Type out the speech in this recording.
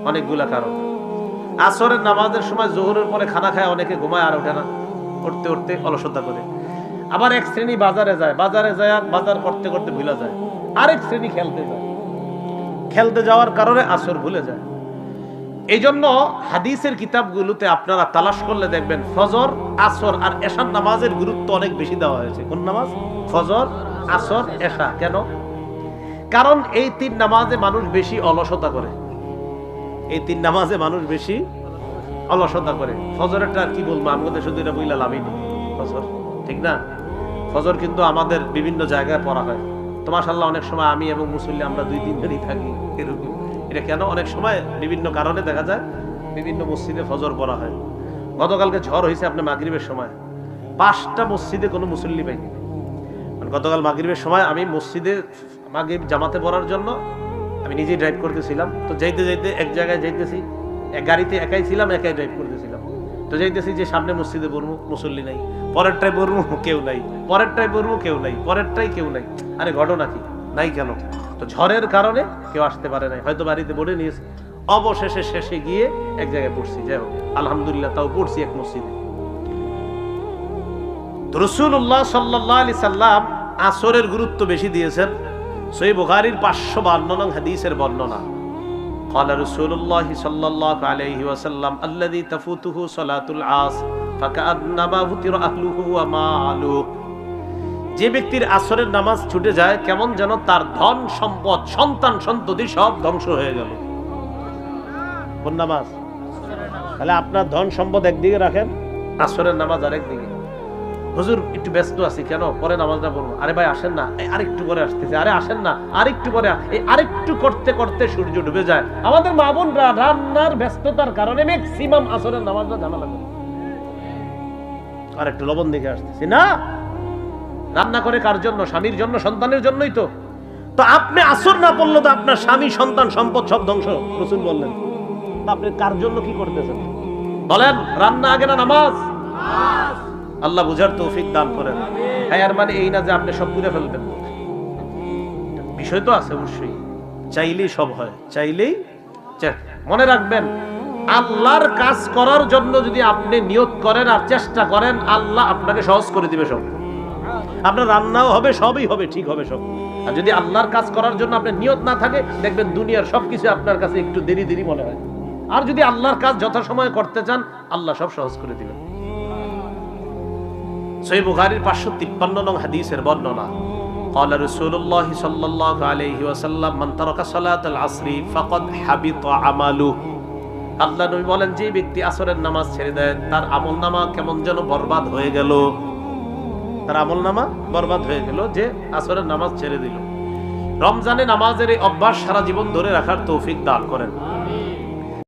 অনেকগুলা কারণ। আসরের নামাজের সময় জোহরের পরে খানা খায় অনেকে ঘুমায় আর ওঠে না, উঠতে উঠতে অলসতা করে। আবার এক শ্রেণী বাজারে যায়, বাজার করতে করতে ভুলে যায়। আরেক শ্রেণী খেলতে যাওয়ার কারণে আসর ভুলে যায়। এই জন্য হাদিসের কিতাবগুলোতে আপনারা তালাশ করলে দেখবেন ফজর, আসর আর এশার নামাজের গুরুত্ব অনেক বেশি দেওয়া হয়েছে। কোন নামাজ? ফজর, আসর, এশা। কেন? কারণ এই তিন নামাজে মানুষ বেশি অলসতা করে। এই তিন নামাজে মানুষ বেশি অলসতা করে। ফজরেরটা আর কি বলবো, আমাদের শুধু এটা বইলা লাভই নেই। ফজর, ঠিক না? ফজর কিন্তু আমাদের বিভিন্ন জায়গায় পড়া হয়। তো মাশাআল্লাহ অনেক সময় আমি এবং মুসল্লি আমরা 2-3 দিনই থাকি এরকম। এটা কেন? অনেক সময় বিভিন্ন কারণে দেখা যায় বিভিন্ন মসজিদে ফজর পড়া হয়। গতকালকে ঝড় হয়েছে আপনার মাগরিবের সময়, 5টা মসজিদে কোনো মুসল্লি পাইনি। গতকাল মাগরিবের সময় আমি মসজিদে মাগরিব জামাতে পড়ার জন্য আমি নিজেই ড্রাইভ করতেছিলাম। তো যাইতে যাইতে এক জায়গায় যাইতেছি, এক গাড়িতে একাই ছিলাম, একাই ড্রাইভ করতেছিলাম। তো যাইতেছি যে সামনে মসজিদে বলবো মুসল্লি নাই, পরেরটাই বলবো কেউ নাই, পরেরটাই বলবো কেউ নাই, পরেরটাই কেউ নাই। আরে ঘটনা কি? নাই কেন? তো ঝড়ের কারণে কেউ আসতে পারে নাই, হয়তো বাড়িতে বলে নিয়েছে। অবশেষে শেষে গিয়ে এক জায়গায় পড়ছি, যাই হোক আলহামদুলিল্লাহ তাও পড়ছি এক মসজিদে। রাসূলুল্লাহ সাল্লাল্লাহু আলাইহি সাল্লাম আসরের গুরুত্ব বেশি দিয়েছেন। সহিহ বুখারীর 552 নং হাদিসের বর্ণনা। قال رسول الله صلى الله عليه وسلم الذي تفوته صلاة العصر فكأنما فطر أهله وماله। যে ব্যক্তির আসরের নামাজ ছুটে যায় কেমন যেন তার ধন সম্পদ সন্তান সন্ততি সব ধ্বংস হয়ে গেল। কোন নামাজ? তাহলে আপনার ধন সম্পদ একদিকে রাখেন, আসরের নামাজ আরেকদিকে। হুজুর একটু ব্যস্ত আছি, কেন? পরে নামাজটা পড়বো। আরে ভাই আসেন না, আরেকটু পরে আসতেছে। আরে আসেন না, আরেকটু পরে। এই আরেকটু করতে করতে সূর্য ডুবে যায়। আমাদের মা বোনরা রান্নার ব্যস্ততার কারণে ম্যাক্সিমাম আসরের নামাজটা জানা লাগে। আর একটু লবণ দিকে আসতেছি না, রান্না করে কার জন্য? স্বামীর জন্য, সন্তানের জন্যই তো। তো আপনি আসর না পড়লে তো আপনার স্বামী, সন্তান, সম্পদ সব ধ্বংস। রাসূল বললেন, আপনি কার জন্য কি করতেছেন? বলেন, রান্না আগে না নামাজ? আল্লাহ বুঝার তৌফিক দান করেন। এর মানে এই না যে আপনি সব করে ফেলবেন, বিষয় তো আছে অবশ্যই। চাইলেই সব হয়, চাইলেই। মনে রাখবেন, আল্লাহর কাজ করার জন্য যদি আপনি নিয়ত করেন আর চেষ্টা করেন, আল্লাহ আপনাকে সহজ করে দিবে সব। আপনার রান্নাও হবে, সবই হবে, ঠিক হবে সব। আর যদি আল্লাহর কাজ করার জন্য আপনার নিয়ত না থাকে, দেখবেন দুনিয়ার সবকিছু আপনার কাছে একটু দেরি দেরি মনে হয়। আর যদি আল্লাহর কাজ যথাসময়ে করতে চান, আল্লাহ সব সহজ করে দিবেন। সহিহ বুখারীর 553 নং হাদিসের বর্ণনা। قال رسول الله صلى الله عليه وسلم من ترك صلاة العصر فقد حبط عمله। আল্লাহ নবী বলেন, যে ব্যক্তি আসরের নামাজ ছেড়ে দেয় তার আমলনামা কেমন যেন বরবাদ হয়ে গেল। তার আমলনামা বরবাদ হয়ে গেল যে আসরের নামাজ ছেড়ে দিল। রমজানে নামাজের এই অভ্যাস সারা জীবন ধরে রাখার তৌফিক দান করেন।